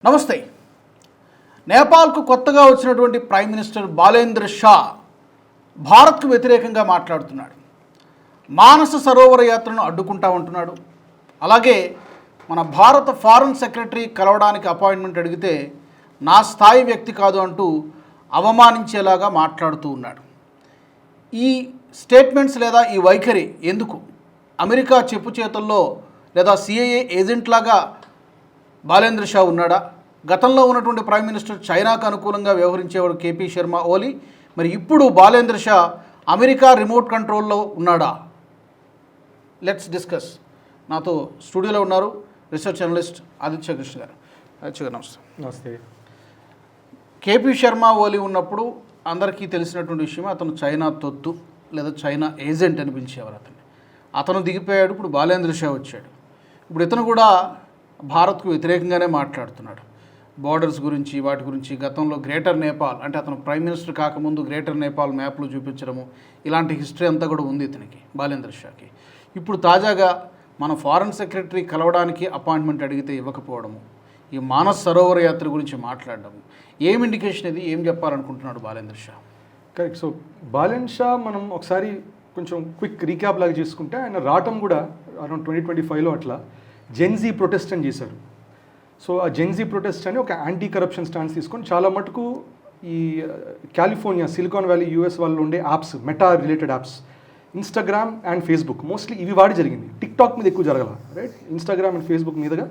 నమస్తే. నేపాల్కు కొత్తగా వచ్చినటువంటి ప్రైమ్ మినిస్టర్ బాలేంద్ర షా భారత్కు వ్యతిరేకంగా మాట్లాడుతున్నాడు. మానస సరోవర యాత్రను అడ్డుకుంటా ఉంటున్నాడు. అలాగే మన భారత ఫారెన్ సెక్రటరీ కలవడానికి అపాయింట్మెంట్ అడిగితే నా స్థాయి వ్యక్తి కాదు అంటూ అవమానించేలాగా మాట్లాడుతూ ఉన్నాడు. ఈ స్టేట్మెంట్స్ లేదా ఈ వైఖరి ఎందుకు? అమెరికా చెప్పు చేతుల్లో లేదా సిఐఏ ఏజెంట్ లాగా బాలేంద్ర షా ఉన్నాడా? గతంలో ఉన్నటువంటి ప్రైమ్ మినిస్టర్ చైనాకు అనుకూలంగా వ్యవహరించేవాడు కేపీ శర్మ ఓలీ. మరి ఇప్పుడు బాలేంద్ర షా అమెరికా రిమోట్ కంట్రోల్లో ఉన్నాడా? Let's discuss. నాతో స్టూడియోలో ఉన్నారు రీసెర్చ్ జర్నలిస్ట్ ఆదిత్య కృష్ణ గారు. ఆదిత్య గారు నమస్తే. నమస్తే. కేపీ శర్మ ఓలీ ఉన్నప్పుడు అందరికీ తెలిసినటువంటి విషయమే, అతను చైనా తొత్తు లేదా చైనా ఏజెంట్ అని పిలిచేవారు అతన్ని. అతను దిగిపోయాడు. ఇప్పుడు బాలేంద్ర షా వచ్చాడు. ఇప్పుడు ఇతను కూడా భారత్కు వ్యతిరేకంగానే మాట్లాడుతున్నాడు. బార్డర్స్ గురించి, వాటి గురించి. గతంలో గ్రేటర్ నేపాల్ అంటే అతను ప్రైమ్ మినిస్టర్ కాకముందు గ్రేటర్ నేపాల్ మ్యాప్లు చూపించడము, ఇలాంటి హిస్టరీ అంతా కూడా ఉంది ఇతనికి, బాలేంద్ర షాకి. ఇప్పుడు తాజాగా మన ఫారెన్ సెక్రటరీ కలవడానికి అపాయింట్మెంట్ అడిగితే ఇవ్వకపోవడము, ఈ మానస్ సరోవర యాత్ర గురించి మాట్లాడడము, ఏం ఇండికేషన్ ఇది? ఏం చెప్పాలనుకుంటున్నాడు బాలేంద్ర షా? కరెక్ట్. సో బాలేంద్ర షా మనం ఒకసారి కొంచెం క్విక్ రీక్యాప్ లాగా చేసుకుంటే, ఆయన రావటం కూడా అరౌండ్ 2025లో అట్లా జెన్జీ ప్రొటెస్ట్ అని చేశారు. సో ఆ జెన్జీ ప్రొటెస్ట్ అని ఒక యాంటీ కరప్షన్ స్టాండ్స్ తీసుకొని చాలా మటుకు ఈ కాలిఫోర్నియా, సిలికాన్ వ్యాలీ, యూఎస్ వాళ్ళు ఉండే apps, meta related apps, Instagram and Facebook, mostly ఇవి వాడి జరిగింది. టిక్టాక్ మీద ఎక్కువ జరగాల, రైట్? ఇన్స్టాగ్రామ్ అండ్ ఫేస్బుక్ మీదుగా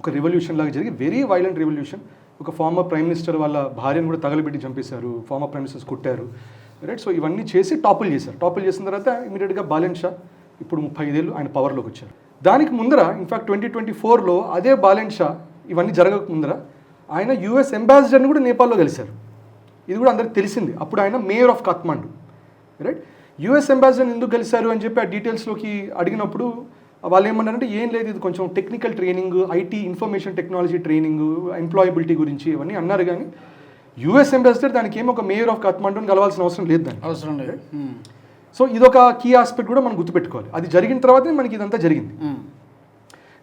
ఒక రెవల్యూషన్ లాగా జరిగి, వెరీ వైలెంట్ రెవల్యూషన్. ఒక ఫార్మర్ ప్రైమ్ మినిస్టర్ వాళ్ళ భార్యను కూడా తగలబెట్టి చంపేశారు, ఫార్మర్ ప్రైమ్ మినిస్టర్స్ కొట్టారు, రైట్? సో ఇవన్నీ చేసి టాపుల్ చేశారు. టాపుల్ చేసిన తర్వాత ఇమీడియట్గా బాలేంద్ర షా ఇప్పుడు 35 ఏళ్ళు ఆయన పవర్లోకి వచ్చారు. దానికి ముందర ఇన్ఫాక్ట్ 2024లో అదే బాలేంద్ర షా ఇవన్నీ జరగక ముందర ఆయన యూఎస్ అంబాసిడర్ని కూడా నేపాల్లో కలిశారు. ఇది కూడా అందరికి తెలిసింది. అప్పుడు ఆయన మేయర్ ఆఫ్ కాత్మాండు, రైట్? యూఎస్ అంబాసిడర్ని ఎందుకు కలిశారు అని చెప్పి ఆ డీటెయిల్స్లోకి అడిగినప్పుడు వాళ్ళు ఏమన్నారంటే, ఏం లేదు, ఇది కొంచెం technical training, IT information technology training, employability గురించి ఇవన్నీ అన్నారు. కానీ యూఎస్ అంబాసిడర్ దానికి ఏమో ఒక మేయర్ ఆఫ్ కాత్మాండుని కలవాల్సిన అవసరం లేదు, దానికి అవసరం లేదు. సో ఇదొక కీ ఆస్పెక్ట్ కూడా మనం గుర్తుపెట్టుకోవాలి. అది జరిగిన తర్వాతే మనకి ఇదంతా జరిగింది.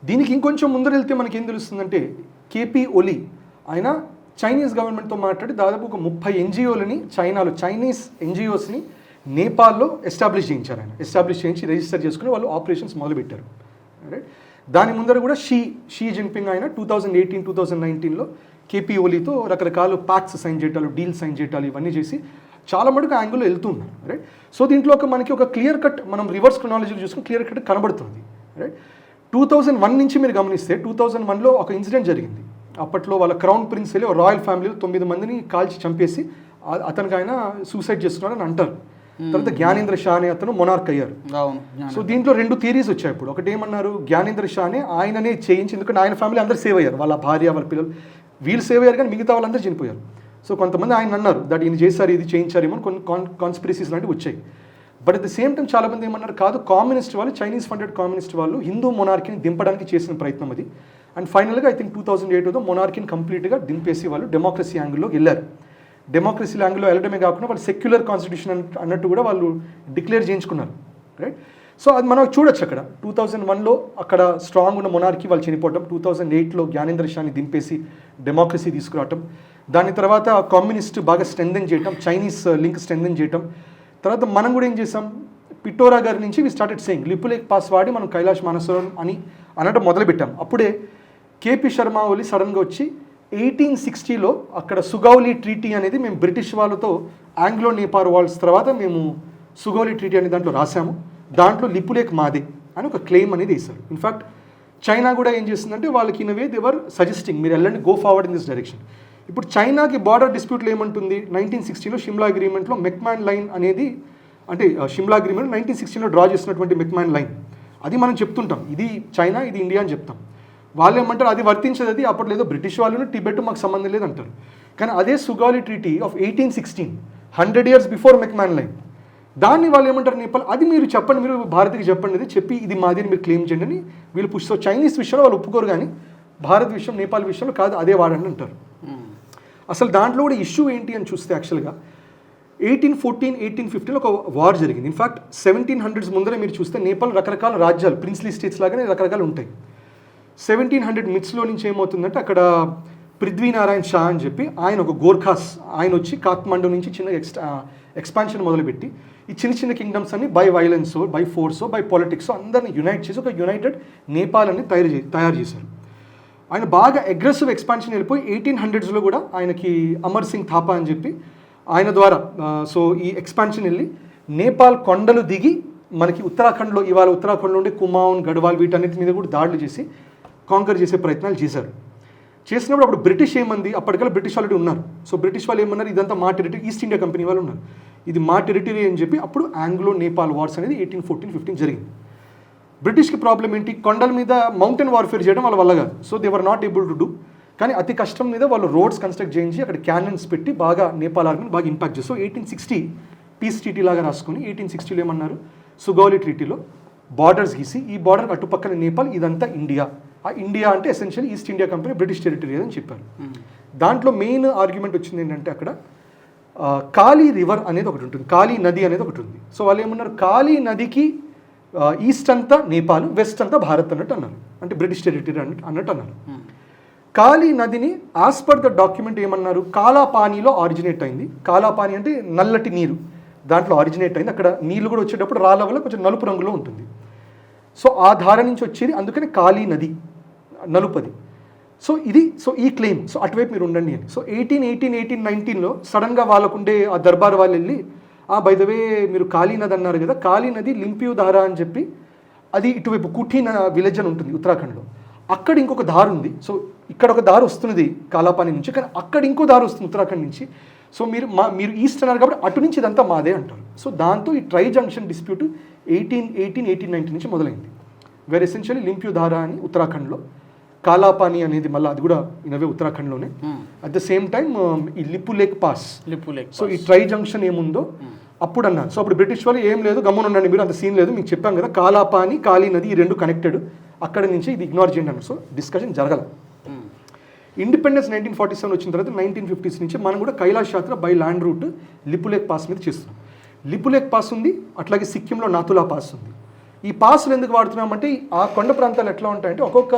దీనికి ఇంకొంచెం ముందర వెళ్తే మనకి ఏం తెలుస్తుందంటే, కేపీ ఓలీ ఆయన చైనీస్ గవర్నమెంట్తో మాట్లాడి దాదాపు ఒక 30 ఎన్జిఓలని చైనాలో, చైనీస్ ఎన్జిఓస్ని నేపాల్లో ఎస్టాబ్లిష్ చేయించారు. ఆయన ఎస్టాబ్లిష్ చేయించి రిజిస్టర్ చేసుకుని వాళ్ళు ఆపరేషన్స్ మొదలుపెట్టారు, రైట్? దాని ముందర కూడా షీ జిన్పింగ్ ఆయన 2018-2019లో కేపీ ఓలీతో రకరకాల ప్యాక్ట్స్ సైన్ చేయటాలు, డీల్ సైన్ చేయటాలు, ఇవన్నీ చేసి చాలా మటుకు యాంగిల్లో వెళ్తున్నారు, రైట్? సో దీంట్లో మనకి ఒక క్లియర్ కట్, మనం రివర్స్ క్రొనాలజీ చూసుకుని క్లియర్ కట్ కనబడుతుంది, రైట్? 2001 నుంచి మీరు గమనిస్తే 2001లో ఒక ఇన్సిడెంట్ జరిగింది. అప్పట్లో వాళ్ళ క్రౌన్ ప్రిన్స్ వెళ్ళి రాయల్ ఫ్యామిలీలో 9 మందిని కాల్చి చంపేసి అతనికి ఆయన సూసైడ్ చేసుకున్నాడని అంటారు. తర్వాత జ్ఞానేంద్ర షా అనే అతను మొనార్క్ అయ్యారు. సో దీంట్లో 2 థియరీస్ వచ్చాయి. ఇప్పుడు ఒకటి ఏమన్నారు, జ్ఞానేంద్ర షానే ఆయననే చేయించి, ఎందుకంటే ఆయన ఫ్యామిలీ అందరూ సేవ్ అయ్యారు, వాళ్ళ భార్య, వాళ్ళ పిల్లలు, వీళ్ళు సేవ్ అయ్యారు, కానీ మిగతా వాళ్ళందరూ చనిపోయారు. సో కొంతమంది ఆయన అన్నారు దట్ ఈయన చేశారు, ఇది చేయించారేమో, కొన్ని కాన్స్పిరసీస్ లాంటివి వచ్చాయి. But at the same time చాలామంది ఏమన్నారు, కాదు, కామ్యూనిస్ట్ వాళ్ళు, చైనీస్ ఫండెడ్ కామ్యూనిస్ట్ వాళ్ళు హిందూ మొనార్కీని దింపడానికి చేసిన ప్రయత్నం అది. అండ్ ఫైనల్గా ఐ థింక్ 2008లో మొనార్కీని కంప్లీట్గా దింపేసి వాళ్ళు డెమోక్రసీ యాంగిల్లో వెళ్ళారు. డెమోక్రసీ యాంగిల్లో వెళ్ళడమే కాకుండా వాళ్ళు సెక్యులర్ కాన్స్టిట్యూషన్ అన్నట్టు కూడా వాళ్ళు డిక్లేర్ చేయించుకున్నారు, రైట్? సో అది మనం చూడొచ్చు. అక్కడ 2001లో అక్కడ స్ట్రాంగ్ ఉన్న మొనార్కీ వాళ్ళు చనిపోవటం, 2008లో జ్ఞానేంద్ర షాని దింపేసి డెమోక్రసీ తీసుకురావటం, దాని తర్వాత కమ్యూనిస్ట్ బాగా స్ట్రెంథెన్ చేయటం, చైనీస్ లింక్ స్ట్రెంథెన్ చేయటం. తర్వాత మనం కూడా ఏం చేసాం, పిటోరా గారి నుంచి we started saying Lipulekh pass వాడి మనం కైలాష్ మానసరోవరం అని అనడం మొదలుపెట్టాం. అప్పుడే కేపీ శర్మ ఓలీ సడన్గా వచ్చి 1860లో అక్కడ సుగౌలీ ట్రీటీ అనేది, మేము బ్రిటిష్ వాళ్ళతో ఆంగ్లో నేపాల్ వాల్స్ తర్వాత మేము సుగౌలీ ట్రీటీ అనే దాంట్లో రాసాము, దాంట్లో లిపులేక్ మాదే అని ఒక క్లెయిమ్ అనేది వేశారు. ఇన్ఫ్యాక్ట్ చైనా కూడా ఏం చేస్తుందంటే, వాళ్ళకి ఇన్ వే దేవర్ సజెస్టింగ్ మీరు వెళ్ళండి, go forward in this direction. ఇప్పుడు చైనాకి బార్డర్ డిస్ప్యూట్లో ఏమంటుంది, 1960లో షిమ్లా అగ్రిమెంట్లో మెక్మాన్ లైన్ అనేది, అంటే షిమ్లా అగ్రిమెంట్ 1960లో డ్రా చేసినటువంటి మెక్మాన్ లైన్, అది మనం చెప్తుంటాం ఇది చైనా, ఇది ఇండియా అని చెప్తాం. వాళ్ళు ఏమంటారు, అది వర్తించదు, అది అప్పట్లో ఏదో బ్రిటిష్ వాళ్ళు, టిబెట్ మాకు సంబంధం లేదు అంటారు. కానీ అదే Sugauli treaty of 1816, 100 years before McMahon line, దాన్ని వాళ్ళు ఏమంటారు నేపాల్, అది మీరు చెప్పండి, మీరు భారత్కి చెప్పండి, అది చెప్పి ఇది మాది అని మీరు క్లెయిమ్ చేయండి అని వీళ్ళు పుష్. సో చైనీస్ విషయంలో వాళ్ళు ఒప్పుకోరు, కానీ భారత్ విషయం, నేపాల్ విషయంలో కాదు, అదే వాడండి అంటారు. అసలు దాంట్లో కూడా ఇష్యూ ఏంటి అని చూస్తే, యాక్చువల్గా 1814, 1815లో ఒక వార్ జరిగింది. ఇన్ఫాక్ట్ 1700s ముందరే మీరు చూస్తే నేపాల్ రకరకాల రాజ్యాలు, ప్రిన్స్లీ స్టేట్స్ లాగానే రకరకాలు ఉంటాయి. 1700 మిడ్స్లో నుంచి ఏమవుతుందంటే, అక్కడ పృథ్వీనారాయణ షా అని చెప్పి ఆయన ఒక గోర్ఖాస్ ఆయన వచ్చి కాఠ్మండు నుంచి చిన్న ఎక్స్పాన్షన్ మొదలుపెట్టి ఈ చిన్న చిన్న కింగ్డమ్స్ అన్ని బై వైలెన్సో బై ఫోర్సో బై పాలిటిక్సో అందరిని యునైట్ చేసి ఒక యునైటెడ్ నేపాల్ అని తయారు చేశారు. ఆయన బాగా అగ్రెసివ్ ఎక్స్పాన్షన్ వెళ్ళిపోయి 1800s కూడా ఆయనకి అమర్ సింగ్ థాపా అని చెప్పి ఆయన ద్వారా సో ఈ ఎక్స్పాన్షన్ వెళ్ళి నేపాల్ కొండలు దిగి మనకి ఉత్తరాఖండ్లో ఇవాళ ఉత్తరాఖండ్లో ఉండే కుమాऊन గఢ్వాల్ వీటన్నిటి మీద కూడా దాడులు చేసి కాంకర్ చేసే ప్రయత్నాలు చేశారు. చేసినప్పుడు అప్పుడు బ్రిటిష్ ఏమంది, అప్పటికల్లా బ్రిటిష్ ఆల్రెడీ ఉన్నారు. సో బ్రిటిష్ వాళ్ళు ఏమన్నారు, ఇదంతా మా టెరిటరీ, ఈస్ట్ ఇండియా కంపెనీ వాళ్ళు ఉన్నారు, ఇది మా టెరిటరీ అని చెప్పి అప్పుడు ఆంగ్లో నేపాల్ వార్స్ అనేది 1814-15 జరిగింది. బ్రిటిష్కి ప్రాబ్లం ఏంటి, కొండల మీద మౌంటైన్ వార్ఫేర్ చేయడం వాళ్ళ వల్ల కాదు. So they were not able to do. కానీ అతి కష్టం మీద వాళ్ళు రోడ్స్ కన్స్ట్రక్ట్ చేయించి అక్కడ క్యానన్స్ పెట్టి బాగా నేపాల్ ఆర్మీని బాగా ఇంపాక్ట్ చేస్తారు. సో 1860 పీస్ ట్రీటీ లాగా రాసుకొని 1860లో ఏమన్నారు, సుగౌలి ట్రీటీలో బార్డర్స్ గీసి ఈ బార్డర్ అటుపక్కన నేపాల్, ఇదంతా ఇండియా. ఆ ఇండియా అంటే essentially east India company British territory అని చెప్పారు. దాంట్లో మెయిన్ ఆర్గ్యుమెంట్ వచ్చింది ఏంటంటే అక్కడ కాళీ రివర్ అనేది ఒకటి ఉంటుంది, కాళీ నది అనేది ఒకటి ఉంది. సో వాళ్ళు ఏమన్నారు, కాళీ నదికి ఈస్ట్ అంతా నేపాల్, వెస్ట్ అంతా భారత్ అన్నట్టు అన్నారు, అంటే బ్రిటిష్ టెరిటరీ అన్నట్టు అన్నారు. కాళీ నదిని యాజ్ పర్ ద డాక్యుమెంట్ ఏమన్నారు, కాలాపానీలో ఆరిజినేట్ అయింది. కాలాపానీ అంటే నల్లటి నీరు, దాంట్లో ఆరిజినేట్ అయింది. అక్కడ నీళ్ళు కూడా వచ్చేటప్పుడు రాళ్ళ వల్ల కొంచెం నలుపు రంగులో ఉంటుంది. సో ఆ ధార నుంచి వచ్చేది, అందుకని కాళీ నది నలుపది. సో ఈ క్లెయిమ్, సో అటువైపు మీరు ఉండండి అని. సో 1819లో సడన్గా వాళ్ళకుండే ఆ దర్బార్ వాళ్ళు వెళ్ళి, బై ద వే మీరు కాళీ నది అన్నారు కదా, కాళీ నది లింపియు ధార అని చెప్పి అది ఇటువైపు కుఠీన విలేజ్ అని ఉంటుంది ఉత్తరాఖండ్లో, అక్కడ ఇంకొక దారి ఉంది. సో ఇక్కడ ఒక దారి వస్తున్నది కాలాపాని నుంచి, కానీ అక్కడ ఇంకో దారి వస్తుంది ఉత్తరాఖండ్ నుంచి. సో మీరు ఈస్ట్ అన్నారు కాబట్టి అటు నుంచి ఇదంతా మాదే అంటారు. సో దాంతో ఈ ట్రై జంక్షన్ డిస్ప్యూట్ 1819 నుంచి మొదలైంది. వేర్ ఎసెన్షియల్లీ లింపియు ధార అని ఉత్తరాఖండ్లో, కాలాపాని అనేది మళ్ళీ అది కూడా ఇనవే ఉత్తరాఖండ్లోనే. అట్ ద సేమ్ టైం ఈ లిపు లేక్ పాస్. సో ఈ ట్రై జంక్షన్ ఏముందో అప్పుడు అన్నారు. సో అప్పుడు బ్రిటిష్ వాళ్ళు ఏం లేదు, గమ్మున ఉండండి మీరు, అంత సీన్ లేదు, మీకు చెప్పాం కదా కాలాపాని కాళీ నది ఈ రెండు కనెక్టెడ్, అక్కడ నుంచి ఇది ఇగ్నోర్ చేయండి అన్నారు. సో డిస్కషన్ జరగాలి. ఇండిపెండెన్స్ 1947 వచ్చిన తర్వాత 1950s నుంచి మనం కూడా Kailash Yatra by land route Lipulekh pass మీద చేస్తున్నాం. లిపులేక్ పాస్ ఉంది, అట్లాగే సిక్కింలో నాతులా పాస్ ఉంది. ఈ పాస్లు ఎందుకు వాడుతున్నామంటే ఆ కొండ ప్రాంతాలు ఎట్లా ఉంటాయంటే ఒక్కొక్క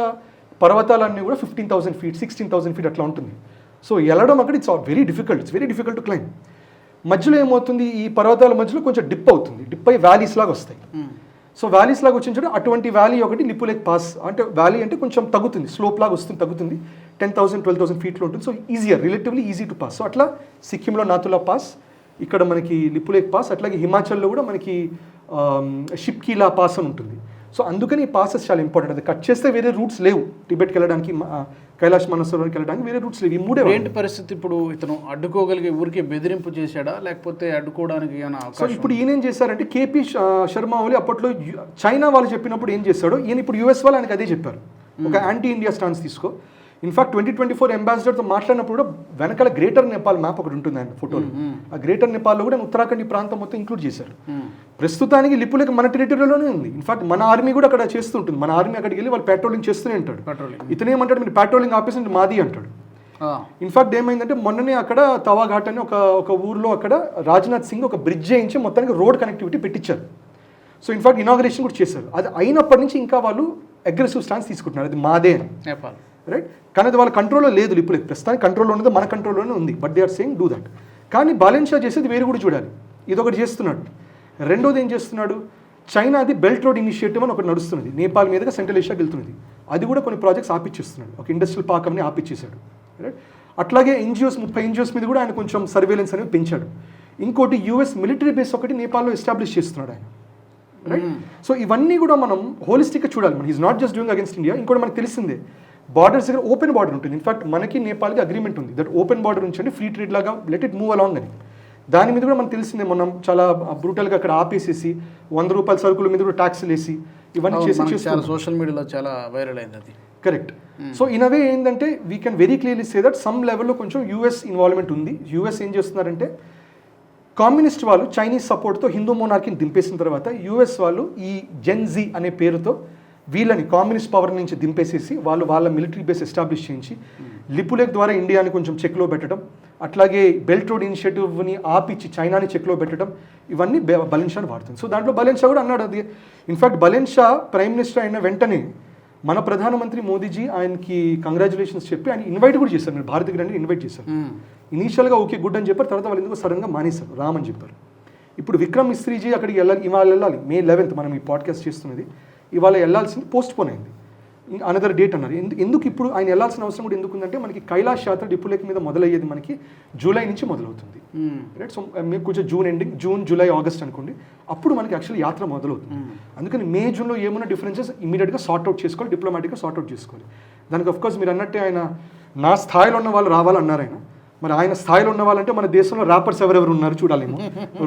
పర్వతాలన్నీ కూడా 15,000 feet 16,000 feet అట్లా ఉంటుంది. సో వెళ్ళడం అక్కడ it's very difficult to climb. మధ్యలో ఏమవుతుంది, ఈ పర్వతాల మధ్యలో కొంచెం డిప్ అవుతుంది, డిప్ అయ్యి వ్యాలీస్ లాగా వస్తాయి. సో వ్యాలీస్ లాగా వచ్చిన చోట అటువంటి వ్యాలీ ఒకటి లిపులేక్ పాస్, అంటే వ్యాలీ అంటే కొంచెం తగ్గుతుంది, స్లోప్ లాగా వస్తుంది, తగ్గుతుంది, 10,000-12,000 feetలో ఉంటుంది. So relatively easy to pass. So అట్లా సిక్కింలో నాతులా పాస్, ఇక్కడ మనకి లిపులేక్ పాస్, అట్లాగే హిమాచల్లో కూడా మనకి షిప్కీలా పాస్ అని ఉంటుంది. సో అందుకని ఈ పాసెస్ చాలా ఇంపార్టెంట్. అది కట్ చేస్తే వేరే రూట్స్ లేవు, టిబెట్కి వెళ్ళడానికి, కైలాష్ మానసరోవర్కి వెళ్ళడానికి వేరే రూట్స్ లేవు. ఈ మూడే ఏంటి పరిస్థితి ఇప్పుడు, ఇతను అడ్డుకోగలిగే ఊరికి బెదిరింపు చేశాడా లేకపోతే అడ్డుకోవడానికి ఏమైనా? సో ఇప్పుడు ఈయన ఏం చేశారంటే కేపీ శర్మ ఓలి అప్పట్లో చైనా వాళ్ళు చెప్పినప్పుడు ఏం చేశాడో ఈయన ఇప్పుడు యూఎస్ వాళ్ళు ఆయనకి అదే చెప్పారు, ఒక యాంటీ ఇండియా స్టాన్స్ తీసుకో. ఇన్ఫాక్ట్ 2024 అంబాసిడర్తో మాట్లాడినప్పుడు కూడా వెనకాల గ్రేటర్ నేపాల్ మ్యాప్ ఒకటి ఉంటుంది ఆయన ఫోటోలో. ఆ గ్రేటర్ నేపాల్లో కూడా ఉత్తరాఖండ్ ఈ ప్రాంతం మొత్తం ఇంక్లూడ్ చేశారు. ప్రస్తుతానికి లిపులేక్ మన టెరిటరీలోనే ఉంది. ఇన్ఫాక్ట్ మన ఆర్మీ కూడా అక్కడ చేస్తుంటుంది. మన ఆర్మీ అక్కడికి వెళ్ళి వాళ్ళు పెట్రోలింగ్ చేస్తూనే ఉంటాడు. ఇతను ఏమంటాడు, మీరు పెట్రోలింగ్ ఆపేసి మాది అంటాడు. ఇన్ఫాక్ట్ ఏమైందంటే మొన్ననే అక్కడ తవాఘాట్ అని ఒక ఊర్లో అక్కడ రాజ్నాథ్ సింగ్ ఒక బ్రిడ్జ్ చేయించి మొత్తానికి రోడ్ కనెక్టివిటీ పెట్టించారు. సో ఇన్ఫాక్ట్ ఇనాగరేషన్ కూడా చేశారు. అది అయినప్పటి నుంచి ఇంకా వాళ్ళు అగ్రెసివ్ స్టాన్స్ తీసుకుంటున్నారు, అది మాదే అని, నేపాల్, రైట్. కానీ అది వాళ్ళ కంట్రోల్లో లేదు, లిపులేక్ ప్రస్తుతానికి కంట్రోల్లో ఉన్నది మన కంట్రోల్లోనే ఉంది. But they are saying do that. కానీ బాలెన్ షా చేసేది వేరు కూడా చూడాలి. ఇదొకటి చేస్తున్నాడు. రెండోది ఏం చేస్తున్నాడు, చైనాది బెల్ట్ రోడ్ ఇనిషియేటివ్ అని ఒకటి నడుస్తున్నది, నేపాల్ మీదుగా సెంట్రల్ ఏషియాకి వెళ్తున్నది. అది కూడా కొన్ని ప్రాజెక్ట్స్ ఆపిచ్చేస్తున్నాడు, ఒక ఇండస్ట్రియల్ పార్క్ అని ఆపిచ్చేశాడు, రైట్. అట్లాగే ఎన్జిఓస్ 30 NGOs మీద కూడా ఆయన కొంచెం సర్వేలెన్స్ అనేది పెంచాడు. ఇంకోటి యూఎస్ మిలిటరీ బేస్ ఒకటి నేపాల్లో ఎస్టాబ్లిష్ చేస్తున్నాడు ఆయన, రైట్. సో ఇవన్నీ కూడా మనం హోలిస్టిక్గా చూడాలి. మన is not just doing against India. ఇంకోటి మనకు తెలిసిందే, బార్డర్స్ దగ్గర ఓపెన్ బార్డర్ ఉంటుంది. ఇన్ఫాక్ట్ మనకి నేపాల్కి అగ్రిమెంట్ ఉంది దట్ ఓపెన్ బార్డర్ ఉంచండి, ఫ్రీ ట్రేడ్ లాగా, లెట్ ఇట్ మూవ్ అలాంగ్ అని. దాని మీద కూడా మనకు తెలిసిందే, మనం చాలా బ్రూటల్గా అక్కడ ఆపేసేసి 100 రూపాయల సరుకుల మీద కూడా ట్యాక్స్లు వేసి ఇవన్నీ చేసి సోషల్ మీడియాలో చాలా వైరల్ అయింది అది. కరెక్ట్. సో ఇన్ అవే ఏంటంటే we can very clearly say that some లెవెల్లో కొంచెం యూఎస్ ఇన్వాల్వ్మెంట్ ఉంది. యూఎస్ ఏం చేస్తున్నారంటే కమ్యూనిస్ట్ వాళ్ళు చైనీస్ సపోర్ట్తో హిందూ మోనార్కీని దింపేసిన తర్వాత యూఎస్ వాళ్ళు ఈ జెన్జీ అనే పేరుతో వీళ్ళని కమ్యూనిస్ట్ పవర్ నుంచి దింపేసేసి వాళ్ళ మిలిటరీ బేస్ ఎస్టాబ్లిష్ చేయించి లిపులేక్ ద్వారా ఇండియాని కొంచెం చెక్లో పెట్టడం, అట్లాగే బెల్ట్ రోడ్ ఇనిషియేటివ్ని ఆపిచ్చి చైనాని చెక్లో పెట్టడం, ఇవన్నీ బలెన్ షాని వాడుతుంది. సో దాంట్లో బలెన్ షా కూడా అన్నాడు అది. ఇన్ఫాక్ట్ బలెన్ షా ప్రైమ్ మినిస్టర్ అయిన వెంటనే మన ప్రధానమంత్రి మోదీజీ ఆయనకి కంగ్రాచులేషన్స్ చెప్పి ఆయన ఇన్వైట్ కూడా చేశారు, మీరు భారత్కి రండి ఇన్వైట్ చేశారు. ఇనీషియల్గా ఓకే గుడ్ అని చెప్పారు, తర్వాత వాళ్ళు ఎందుకు సడన్గా మానేశారు, రామని చెప్పారు. ఇప్పుడు విక్రమ్ మిస్త్రీజీ అక్కడికి వెళ్ళాలి, ఇవాళ వెళ్ళాలి, May 11th మనం ఈ పాడ్కాస్ట్ చేస్తున్నది, ఇవాళ వెళ్ళాల్సింది పోస్ట్ పోన్ అయింది, అనదర్ డేట్ అన్నారు. ఎందుకు ఇప్పుడు ఆయన వెళ్ళాల్సిన అవసరం కూడా ఎందుకు ఉందంటే మనకి కైలాష్ యాత్ర డిపులేక్ మీద మొదలయ్యేది మనకి జూలై నుంచి మొదలవుతుంది, రైట్. సో మీకు కొంచెం June ending, June July August అనుకోండి, అప్పుడు మనకి యాక్చువల్లీ యాత్ర మొదలవుతుంది. అందుకని మే జూన్లో ఏమైనా డిఫరెన్సెస్ ఇమీడియట్గా సార్ట్అవుట్ చేసుకోవాలి, డిప్లొమాటిక్గా సార్ట్అవుట్ చేసుకోవాలి. దానికి అఫ్కోర్స్ మీరు అన్నట్టే ఆయన నా స్థాయిలో ఉన్న వాళ్ళు రావాలన్నారు ఆయన. మరి ఆయన స్థాయిలో ఉన్న వాళ్ళంటే మన దేశంలో ర్యాపర్స్ ఎవరెవరు ఉన్నారు చూడాలేమో,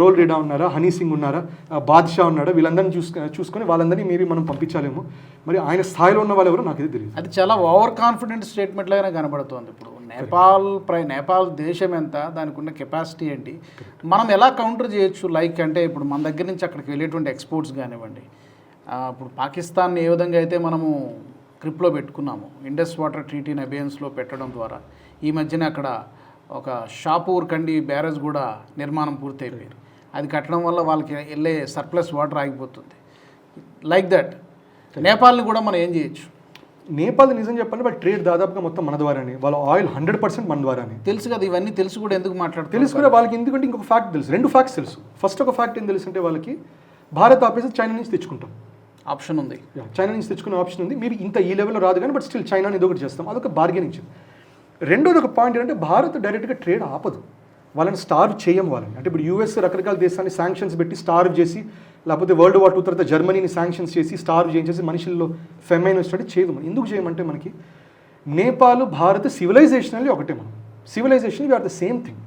రోల్ రీడా ఉన్నారా, హనీ సింగ్ ఉన్నారా, బాద్షా ఉన్నారా, వీళ్ళందరినీ చూసుకొని వాళ్ళందరినీ మేబీ మనం పంపించాలేమో. మరి ఆయన స్థాయిలో ఉన్న వాళ్ళు ఎవరు నాకు ఇది తెలియదు. అది చాలా ఓవర్ కాన్ఫిడెంట్ స్టేట్మెంట్ లాగానే కనబడుతుంది. ఇప్పుడు నేపాల్ దేశం ఎంత, దానికి ఉన్న కెపాసిటీ ఏంటి, మనం ఎలా కౌంటర్ చేయొచ్చు? లైక్ అంటే ఇప్పుడు మన దగ్గర నుంచి అక్కడికి వెళ్ళేటువంటి ఎక్స్పోర్ట్స్ కానివ్వండి, ఇప్పుడు పాకిస్తాన్ని ఏ విధంగా అయితే మనము గ్రిప్లో పెట్టుకున్నాము, ఇండస్ వాటర్ ట్రీటీని అబియన్స్లో పెట్టడం ద్వారా ఈ మధ్యన అక్కడ ఒక షాపూర్ కండి బ్యారేజ్ కూడా నిర్మాణం పూర్తయిపోయింది. అది కట్టడం వల్ల వాళ్ళకి వెళ్ళే సర్ప్లస్ వాటర్ ఆగిపోతుంది. లైక్ దట్ నేపాల్ని కూడా మనం ఏం చేయొచ్చు? నేపాల్ నిజం చెప్పాలంటే వాళ్ళ ట్రేడ్ దాదాపుగా మొత్తం మన ద్వారానే, వాళ్ళ ఆయిల్ 100% మన ద్వారానే. తెలుసు కదా, ఇవన్నీ తెలుసు కూడా ఎందుకు మాట్లాడుతుంది? తెలుసు కూడా వాళ్ళకి, ఎందుకంటే ఇంకొక ఫ్యాక్ట్ తెలుసు, 2 ఫ్యాక్ట్స్ తెలుసు. ఫస్ట్ ఒక ఫ్యాక్ట్ ఏం తెలుసు అంటే వాళ్ళకి భారత్ ఆపేసి చైనా నుంచి తెచ్చుకుంటాం ఆప్షన్ ఉంది, చైనా నుంచి తెచ్చుకునే ఆప్షన్ ఉంది. మీరు ఇంత ఈ లెవెల్లో రాదు కానీ బట్ స్టిల్ చైనాని ఏదో ఒకటి చేస్తాం, అదొక బార్గెనింగ్. రెండోది ఒక పాయింట్ ఏంటంటే భారత్ డైరెక్ట్గా ట్రేడ్ ఆపదు, వాళ్ళని స్టార్వ్ చేయం వాళ్ళని. అంటే ఇప్పుడు యూఎస్ రకరకాల దేశాన్ని శాంక్షన్స్ పెట్టి స్టార్వ్ చేసి, లేకపోతే World War II తర్వాత జర్మనీని శాంక్షన్స్ చేసి స్టార్వ్ చేసి మనుషుల్లో ఫెమైన్ వచ్చేటట్టు చేయదు. ఎందుకు చేయమంటే మనకి నేపాల్ భారత్ సివిలైజేషనల్లీ ఒకటే, మనం civilisation we're the same thing.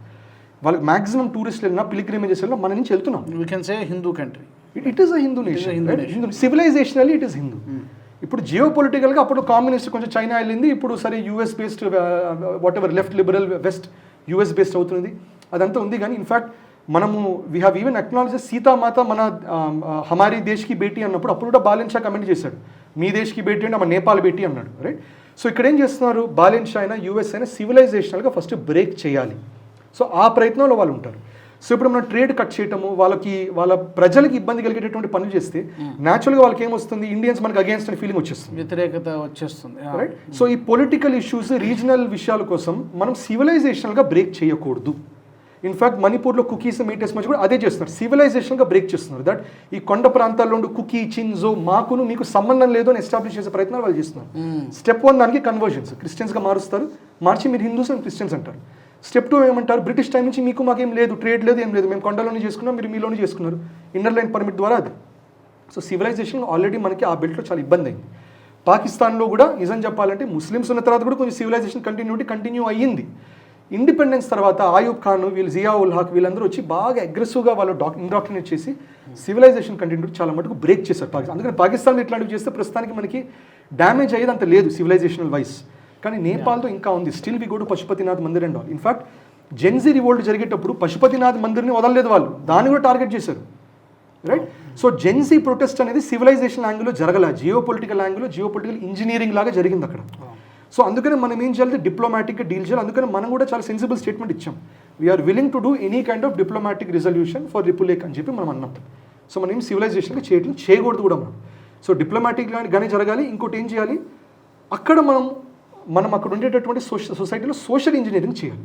వాళ్ళకి మ్యాక్సిమం టూరిస్టులు వెళ్ళినా పిలిగ్రిమేజెస్ వెళ్ళినా మన నుంచి వెళ్తున్నాం. We can say Hindu country, it is a Hindu nation, civilisationally it is Hindu. ఇప్పుడు జియో పొలిటికల్గా అప్పుడు కామ్యూనిస్ట్ కొంచెం చైనా వెళ్ళింది, ఇప్పుడు సరే US based what ever left liberal west US based అవుతుంది, అదంతా ఉంది. కానీ ఇన్ఫ్యాక్ట్ మనము we have even acknowledge Sitamata మన హమారీ దేశ్కి బేటీ అన్నప్పుడు అప్పుడు కూడా బాలెన్ షా కమెంట్ చేశాడు, మీ దేశ్కి బేటీ అంటే మన నేపాల్ బేటీ అన్నాడు, రైట్. సో ఇక్కడ ఏం చేస్తున్నారు, బాలెన్ షా అయినా యూఎస్ అయినా సివిలైజేషనల్గా ఫస్ట్ బ్రేక్ చేయాలి. సో ఆ ప్రయత్నంలో వాళ్ళు ఉంటారు. సో ఇప్పుడు మనం ట్రేడ్ కట్ చేయటము, వాళ్ళ ప్రజలకి ఇబ్బంది కలిగేటటువంటి పనులు చేస్తే న్యాచురల్గా వాళ్ళకి ఏమొస్తుంది, ఇండియన్స్ మనకి అగేన్స్ట్ అనే ఫీలింగ్ వచ్చేస్తుంది, వ్యతిరేకత వచ్చేస్తుంది, రైట్. సో ఈ పొలిటికల్ ఇష్యూస్ రీజనల్ విషయాల కోసం మనం సివిలైజేషనల్గా బ్రేక్ చేయకూడదు. ఇన్ఫ్యాక్ట్ మణిపూర్లో కుకీస్ మీటర్స్ మధ్య కూడా అదే చేస్తున్నారు, సివిలైజేషన్గా బ్రేక్ చేస్తున్నారు. దట్ ఈ కొండ ప్రాంతాల్లో ఉండి కుకీ చిన్జో మాకును మీకు సంబంధం లేదు అని ఎస్టాబ్లిష్ చేసే ప్రయత్నాలు వాళ్ళు చేస్తున్నారు. స్టెప్ 1 దానికి కన్వర్జన్స్, క్రిస్టియన్స్గా మారుస్తారు, మార్చి మీరు హిందూస్ అండ్ క్రిస్టియన్స్ అంటారు. స్టెప్ 2 ఏమంటారు, బ్రిటిష్ టైం నుంచి మీకు మాకేం లేదు, ట్రేడ్ లేదు, ఏం లేదు, మేము కొండలోనే చేసుకున్నాం, మీరు మీలోనే చేసుకున్నారు, ఇన్నర్ లైన్ పర్మిట్ ద్వారా అది. సో సివిలైజేషన్ ఆల్రెడీ మనకి ఆ బెల్ట్లో చాలా ఇబ్బంది అయింది. పాకిస్తాన్లో కూడా నిజం చెప్పాలంటే ముస్లిమ్స్ ఉన్న తర్వాత కూడా కొంచెం సివిలైజేషన్ కంటిన్యూ అయ్యింది. ఇండిపెండెన్స్ తర్వాత ఆయూబ్ ఖాన్, వీళ్ళు జియా ఉల్ హక్ వీళ్ళందరూ వచ్చి బాగా అగ్రెసివ్గా వాళ్ళు ఇండాక్ట్రినేట్ చేసి సివిలైజేషన్ కంటిన్యూటీ చాలా మటుకు బ్రేక్ చేశారు పాకిస్తాన్. అందుకని పాకిస్తాన్లో ఇట్లాంటివి చేస్తే ప్రస్తుతానికి మనకి డ్యామేజ్ అయ్యేది అంత లేదు సివిలైజేషనల్ వైస్. కానీ నేపాల్తో ఇంకా ఉంది, still we go to Pashupatinath Mandir and all. In fact Gen Z revolt జరిగేటప్పుడు పశుపతినాథ్ మందిర్ని వదలలేదు వాళ్ళు, దాన్ని కూడా టార్గెట్ చేశారు, రైట్. సో జెన్జీ ప్రొటెస్ట్ అనేది సివిలైజేషన్ యాంగిల్లో జరగల, జియో పొలిటికల్ ఇంజనీరింగ్ లాగా జరిగింది అక్కడ. సో అందుకని మనం ఏం చేయాలి, డిప్లొమాటిక్గా డీల్ చేయాలి. అందుకని మనం కూడా చాలా సెన్సిబుల్ స్టేట్మెంట్ ఇచ్చాం, we're willing to do any kind of diplomatic resolution for Lipulekh అని చెప్పి మనం అన్నాం. సో మనం ఏం సివిలైజేషన్గా చేయకూడదు కూడా మనం. సో డిప్లొమాటిక్ గానే జరగాలి. ఇంకోటి ఏం చేయాలి, అక్కడ మనం అక్కడ ఉండేటటువంటి సొసైటీలో సోషల్ ఇంజనీరింగ్ చేయాలి.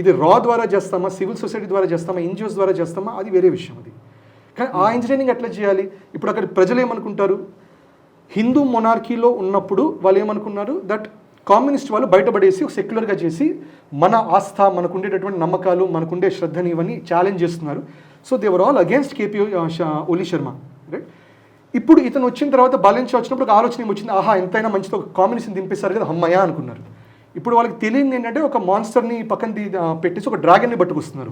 ఇది రా ద్వారా చేస్తామా, సివిల్ సొసైటీ ద్వారా చేస్తామా, ఎన్జిఓస్ ద్వారా చేస్తామా, అది వేరే విషయం. అది కానీ ఆ ఇంజనీరింగ్ ఎట్లా చేయాలి? ఇప్పుడు అక్కడ ప్రజలు ఏమనుకుంటారు, హిందూ మొనార్కీలో ఉన్నప్పుడు వాళ్ళు ఏమనుకున్నారు, దట్ కమ్యూనిస్ట్ వాళ్ళు బయటపడేసి సెక్యులర్గా చేసి మన ఆస్థ, మనకు ఉండేటటువంటి నమ్మకాలు, మనకుండే శ్రద్ధని ఇవన్నీ ఛాలెంజ్ చేస్తున్నారు. So they were all against KP ఓలీ శర్మ, రైట్. ఇప్పుడు ఇతను వచ్చిన తర్వాత బాలెన్ షా వచ్చినప్పుడు ఒక ఆలోచన ఏమొచ్చింది, ఆహా ఎంతైనా మంచితో కామ్యూనిస్ట్ని దింపేశారు కదా, అమ్మయ్య అనుకున్నారు. ఇప్పుడు వాళ్ళకి తెలియదు ఏంటంటే ఒక మాన్స్టర్ని పక్కన పెట్టేసి ఒక డ్రాగన్ని పట్టుకొస్తున్నారు,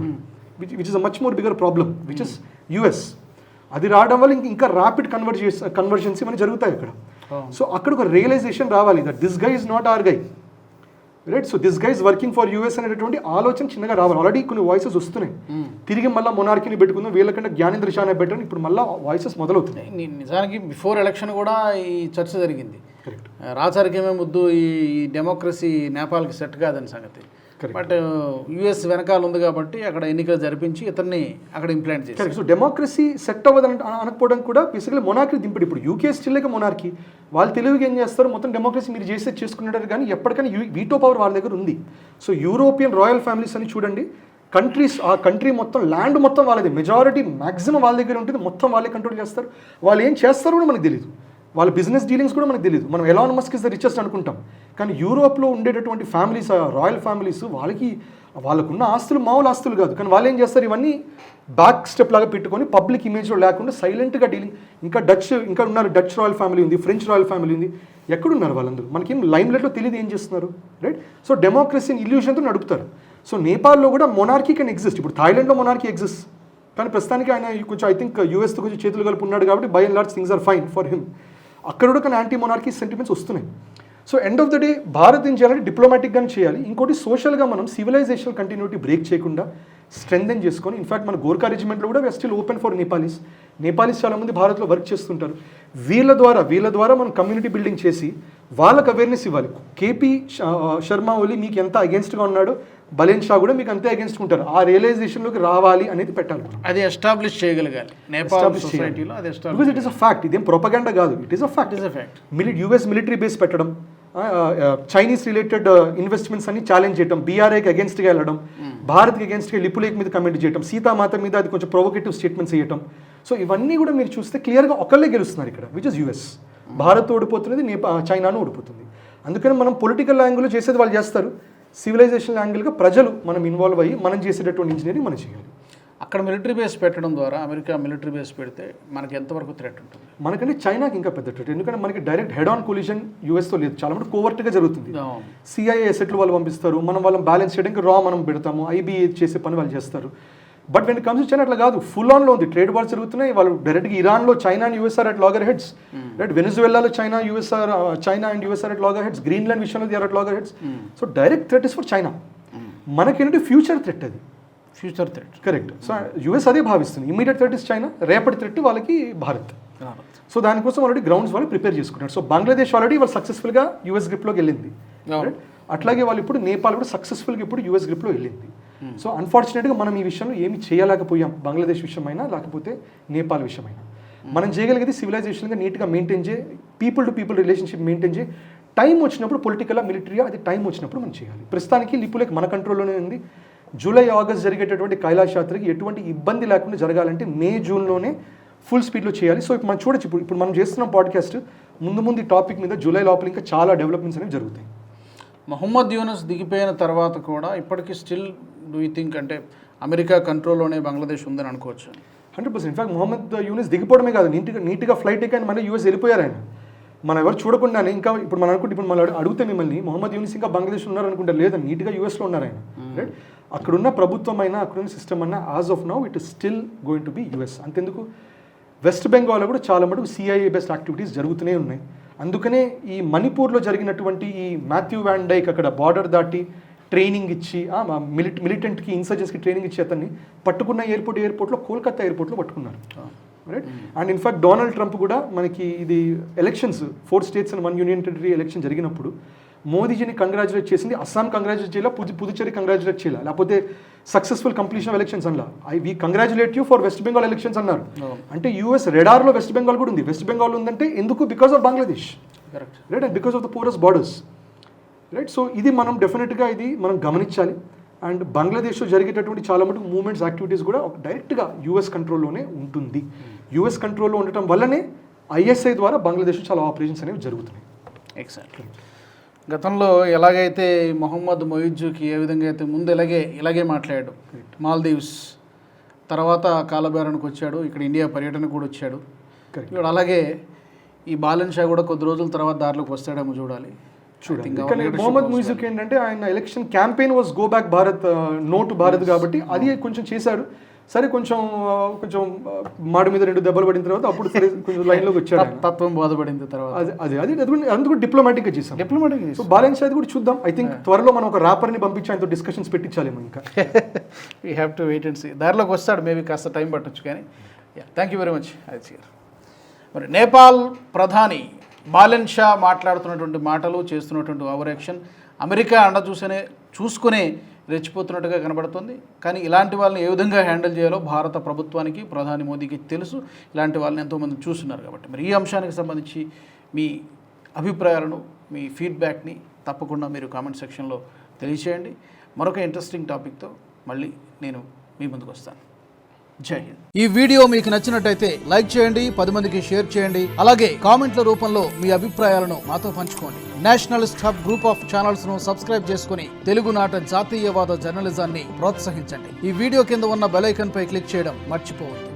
which is a much more bigger problem, which is US. అది రావడం వల్ల ఇంకా ర్యాపిడ్ కన్వర్జన్స్ ఇవన్నీ జరుగుతాయి అక్కడ. సో అక్కడ ఒక రియలైజేషన్ రావాలి, that this guy is not our guy, right. So this guy is working for US అనేటువంటి ఆలోచన చిన్నగా రావాలి. ఆల్రెడీ కొన్ని వాయిసెస్ వస్తున్నాయి, తిరిగి మళ్ళీ మొనార్కీని పెట్టుకుందాం, వీళ్ళకంటే జ్ఞానేంద్ర షానే బెటర్, ఇప్పుడు మళ్ళీ వాయిసెస్ మొదలవుతున్నాయి. నిజానికి బిఫోర్ ఎలక్షన్ కూడా ఈ చర్చ జరిగింది, రాచరికమే ముద్దు, ఈ డెమోక్రసీ నేపాల్కి సెట్ కాదని సంగతి. బట్ యుఎస్ వెనకాల ఉంది కాబట్టి అక్కడ ఎన్నికలు జరిపించి ఇతన్ని అక్కడ ఇంప్లాంట్ చేశారు. సో డెమోక్రసీ సెట్ అవ్వదని అనకపోవడం కూడా బేసికలీ మొనార్కీ దింపుడు. ఇప్పుడు యూకే స్టిల్ మొనార్కీ, వాళ్ళు తెలుగుకి ఏం చేస్తారు, మొత్తం డెమోక్రసీ మీరు చేసుకుంటారు కానీ ఎప్పటికైనా వీటో పవర్ వాళ్ళ దగ్గర ఉంది. సో యూరోపియన్ రాయల్ ఫ్యామిలీస్ అని చూడండి, కంట్రీస్, ఆ కంట్రీ మొత్తం ల్యాండ్ మొత్తం వాళ్ళది, మెజారిటీ మ్యాక్సిమం వాళ్ళ దగ్గర ఉంటుంది, మొత్తం వాళ్ళే కంట్రోల్ చేస్తారు. వాళ్ళు ఏం చేస్తారో కూడా మనకు తెలియదు, వాళ్ళ బిజినెస్ డీలింగ్స్ కూడా మనకు తెలియదు. మనం Elon Musk is the richest అనుకుంటాం, కానీ యూరోప్లో ఉండేటటువంటి ఫ్యామిలీస్, రాయల్ ఫ్యామిలీస్, వాళ్ళకున్న ఆస్తులు మామూలు ఆస్తులు కాదు, కానీ వాళ్ళు ఏం చేస్తారు, ఇవన్నీ బ్యాక్ స్టెప్ లాగా పెట్టుకొని పబ్లిక్ ఇమేజ్లో లేకుండా సైలెంట్గా డీలింగ్. ఇంకా ఉన్నారు, డచ్ రాయల్ ఫ్యామిలీ ఉంది, ఫ్రెంచ్ రాయల్ ఫ్యామిలీ ఉంది, ఎక్కడున్నారు వాళ్ళందరూ, మనకేం లైమ్ లైట్లో తెలియదు ఏం చేస్తున్నారు, రైట్? సో డెమోక్రసీని ఇల్యూషన్తో నడుపుతారు. సో నేపాల్లో కూడా మొనార్కీ కెన్ ఎగ్జిస్ట్. ఇప్పుడు థాయిలాండ్లో మొనార్కీ ఎగ్జిస్ట్, కానీ ప్రస్తుతానికి ఆయన కొంచెం ఐ థింక్ యూఎస్తో కొంచెం చేతులు కలిపి ఉన్నాడు కాబట్టి by and large things are fine for him. అక్కడ కూడా కానీ యాంటీ మొనార్కీ సెంటిమెంట్స్ వస్తున్నాయి. So end of the day Bharat ఏం చేయాలంటే డిప్లొమాటిక్గానే చేయాలి. ఇంకోటి సోషల్గా మనం సివిలైజేషనల్ కంటిన్యూటీ బ్రేక్ చేయకుండా స్ట్రెంథెన్ చేసుకొని, ఇన్ఫాక్ట్ మన గోర్ఖా రెజిమెంట్లో కూడా we are still open for Nepalis చాలామంది భారత్లో వర్క్ చేస్తుంటారు. వీళ్ళ ద్వారా మనం కమ్యూనిటీ బిల్డింగ్ చేసి వాళ్ళకి అవేర్నెస్ ఇవ్వాలి. కేపీ శర్మ ఓలీ మీకు ఎంత అగేన్స్ట్గా ఉన్నాడో బలేన్ షా కూడా మీకు అంతే అగేన్స్ట్ ఉంటారు. ఆ రియలైజేషన్లోకి రావాలి అనేది పెట్టాలి, అది ఎస్టాబ్లిష్ చేయగలగాలి నేపాల్ సొసైటీలో. అది because it is a fact, ఇదేం ప్రొపగండా కాదు, it is a fact. US military base పెట్టడం, చైనీస్ రిలేటెడ్ ఇన్వెస్ట్మెంట్స్ అన్ని ఛాలెంజ్ చేయడం, బీఆర్ఐకి అగేన్స్ట్గా వెళ్ళడం, భారత్కి అగేన్స్ట్గా లిపులేక్ మీద కమెంట్ చేయడం, సీతామాత మీద అది కొంచెం ప్రొవోకేటివ్ స్టేట్మెంట్స్ చేయడం. సో ఇవన్నీ కూడా మీరు చూస్తే క్లియర్గా ఒకళ్ళే గెలుస్తున్నారు ఇక్కడ, విచ్ ఇస్ యుఎస్. భారత్ ఓడిపోతున్నది, చైనాను ఓడిపోతుంది. అందుకని మనం పొలిటికల్ యాంగిల్లో చేసేది వాళ్ళు చేస్తారు, సివిలైజేషన్ యాంగిల్గా ప్రజలు మనం ఇన్వాల్వ్ అయ్యి మనం చేసేటటువంటి ఇంజనీరింగ్ మనం చేయాలి. అక్కడ మిలిటరీ బేస్ పెట్టడం ద్వారా, అమెరికా మిలిటరీ బేస్ పెడితే మనకి ఎంతవరకు థ్రెట్ ఉంటుంది? మనకంటే చైనాకి ఇంకా పెద్ద థ్రెట్, ఎందుకంటే మనకి డైరెక్ట్ హెడ్ ఆన్ కొలిజన్ యూఎస్తో లేదు, చాలా మటుకు కోవర్ట్గా జరుగుతుంది. సిఐఏ ఎసెట్లు వాళ్ళు పంపిస్తారు, వాళ్ళని బ్యాలెన్స్ చేయడానికి మనం పెడతాము, ఐబీఏ చేసే పని వాళ్ళు చేస్తారు. But when it comes to China అట్లా కాదు, ఫుల్ ఆన్లో ఉంది, ట్రేడ్ వార్స్ జరుగుతున్నాయి. వాళ్ళు డైరెక్ట్గా ఇరాన్లో China and US are at loggerheads, right? వెనిజువెల్లాలో China and US are at loggerheads, Greenland విషయంలో they are at loggerheads. So direct threat is for China. మనకేంటంటే ఫ్యూచర్ థ్రెట్, అది future threat, correct. So US అదే భావిస్తుంది, immediate threat is China, రేపటి threat వాళ్ళకి Bharat. So దానికోసం already grounds వాళ్ళు prepare చేసుకుంటారు. సో బంగ్లాదేశ్ ఆల్రెడీ వాళ్ళు సక్సెస్ఫుల్గా యూఎస్ గ్రిప్లోకి వెళ్ళింది, అట్లాగే వాళ్ళు ఇప్పుడు నేపాల్ కూడా సక్సెస్ఫుల్గా ఇప్పుడు యూఎస్ గ్రిప్లో వెళ్ళింది. సో అన్ఫార్చునేట్గా మనం ఈ విషయంలో ఏమి చేయలేకపోయాం, బంగ్లాదేశ్ విషయమైనా లేకపోతే నేపాల్ విషయమైనా. మనం చేయగలిగేది సివిలైజేషన్గా నీట్గా మెయింటైన్ చేయి, people to people relationship maintain చేయి. టైం వచ్చినప్పుడు పొలిటికల్గా మిలిటరీగా అది టైం వచ్చినప్పుడు మనం చేయాలి. ప్రస్తుతానికి లిపులేక్ మన కంట్రోల్లోనే ఉంది. జూలై ఆగస్ట్ జరిగేటటువంటి కైలాష్ యాత్రకి ఎటువంటి ఇబ్బంది లేకుండా జరగాలంటే మే జూన్లోనే ఫుల్ స్పీడ్లో చేయాలి. సో ఇప్పుడు మనం చూడొచ్చు, ఇప్పుడు మనం చేస్తున్న పాడ్కాస్ట్ ముందు ఈ టాపిక్ మీద జూలై లోపల ఇంకా చాలా డెవలప్మెంట్స్ అనేవి జరుగుతాయి. మహమ్మద్ యూనస్ దిగిపోయిన తర్వాత కూడా ఇప్పటికీ స్టిల్ డూ యూ థింక్ అంటే అమెరికా కంట్రోల్లోనే బంగ్లాదేశ్ ఉందని అనుకోవచ్చు? 100%. ఇన్ఫాక్ట్ మహమ్మద్ యూనస్ దిగిపోవడమే కాదు, నీట్గా ఫ్లైట్ ఎక్కి మళ్ళీ యూఎస్ వెళ్ళిపోయారు ఆయన. మనం ఎవరు చూడకుండానే ఇంకా ఇప్పుడు మనం అనుకుంటే, ఇప్పుడు మనం అడిగితే మిమ్మల్ని మహమ్మద్ యూనస్ ఇంకా బంగ్లాదేశ్ ఉన్నారనుకుంటారు, లేదా నీట్గా యూఎస్లో ఉన్నారు ఆయన, రైట్? అక్కడున్న ప్రభుత్వం అయినా అక్కడున్న సిస్టమ్ అయినా as of now it is still going to be US. అంతెందుకు వెస్ట్ బెంగాల్లో కూడా చాలా మటుకు సిఐఏ బెస్ట్ యాక్టివిటీస్ జరుగుతూనే ఉన్నాయి. అందుకనే ఈ మణిపూర్లో జరిగినటువంటి ఈ మాథ్యూ వ్యాన్ డైక్ అక్కడ బార్డర్ దాటి ట్రైనింగ్ ఇచ్చి మిలిటెంట్కి ఇన్సర్జెన్స్కి ట్రైనింగ్ ఇచ్చి అతన్ని పట్టుకున్న ఎయిర్పోర్ట్లో కోల్కతా ఎయిర్పోర్ట్లో పట్టుకున్నారు, right? And in fact Donald Trump కూడా మనకి ఇది elections 4 states and 1 union territory election జరిగినప్పుడు మోదీజీని కంగ్రాచులేట్ చేసింది, అస్సాం కంగ్రాచులేట్ చేయాలి, పుదుచ్చేరి కంగ్రాచులేట్ చేయాలి, లేకపోతే సక్సెస్ఫుల్ కంప్లీషన్ ఆఫ్ ఎలక్షన్స్ అన్నా we congratulate you for West Bengal elections అన్నారు. అంటే యూఎస్ రెడార్లో వెస్ట్ బెంగాల్ కూడా ఉంది. వెస్ట్ బెంగాల్ ఉందంటే ఎందుకు? Because of Bangladesh, right? And because of the porous borders, right? So ఇది మనం డెఫినెట్గా ఇది మనం గమనించాలి. అండ్ బంగ్లాదేశ్లో జరిగేటటువంటి చాలా మటుకు మూవ్మెంట్స్ యాక్టివిటీస్ కూడా డైరెక్ట్గా యూఎస్ కంట్రోల్లోనే ఉంటుంది. యూఎస్ కంట్రోల్లో ఉండటం వల్లనే ఐఎస్ఐ ద్వారా బంగ్లాదేశ్లో చాలా ఆపరేషన్స్ అనేవి జరుగుతున్నాయి. ఎగ్జాక్ట్లీ. గతంలో ఎలాగైతే మొహమ్మద్ మొయిజ్కి ఏ విధంగా అయితే ముందు ఇలాగే మాట్లాడాడు, మాల్దీవ్స్ తర్వాత కాలబేరానికి వచ్చాడు, ఇక్కడ ఇండియా పర్యటన కూడా వచ్చాడు. ఇప్పుడు అలాగే ఈ బాలన్ షా కూడా కొద్ది రోజుల తర్వాత దారిలోకి వస్తాడేమో చూడాలి. మొహమ్మద్ ముయిజ్కి ఏంటంటే ఆయన election campaign was go back Bharat, no to Bharat, కాబట్టి అది కొంచెం చేశాడు. సరే కొంచెం మాడు మీద 2 దెబ్బలు పడిన తర్వాత అప్పుడు సరే కొంచెం లైన్లోకి వచ్చాడు, తత్వం బోధపడిన తర్వాత అది అందుకు డిప్లొమాటిక్గా చేసాం. సో బాలన్స్ అది కూడా చూద్దాం. ఐ థింక్ త్వరలో మనం ఒక ర్యాపర్ని పంపించి ఆయనతో డిస్కషన్స్ పెట్టించాలేమో. ఇంకా we have to wait and see. దారిలోకి వస్తాడు, మేబీ కాస్త టైం పట్టొచ్చు. కానీ thank you very much Aditya garu. మరి నేపాల్ ప్రధాని బాలన్ షా మాట్లాడుతున్నటువంటి మాటలు, చేస్తున్నటువంటి ఓవర్ యాక్షన్, అమెరికా అండ చూసుకునే రెచ్చిపోతున్నట్టుగా కనబడుతుంది. కానీ ఇలాంటి వాళ్ళని ఏ విధంగా హ్యాండిల్ చేయాలో భారత ప్రభుత్వానికి, ప్రధాని మోదీకి తెలుసు. ఇలాంటి వాళ్ళని ఎంతోమంది చూస్తున్నారు కాబట్టి మరి ఈ అంశానికి సంబంధించి మీ అభిప్రాయాలను, మీ ఫీడ్బ్యాక్ని తప్పకుండా మీరు కామెంట్ సెక్షన్లో తెలియచేయండి. మరొక ఇంట్రెస్టింగ్ టాపిక్తో మళ్ళీ నేను మీ ముందుకు వస్తాను. జై హింద్. ఈ వీడియో మీకు నచ్చినట్టయితే లైక్ చేయండి, 10 మందికి షేర్ చేయండి. అలాగే కామెంట్ల రూపంలో మీ అభిప్రాయాలను మాతో పంచుకోండి. Nationalist hub group of channels ను సబ్స్క్రైబ్ చేసుకుని తెలుగునాట జాతీయవాద జర్నలిజాన్ని ప్రోత్సహించండి. ఈ వీడియో కింద ఉన్న బెల్ ఐకాన్ పై క్లిక్ చేయడం మర్చిపోవద్దు.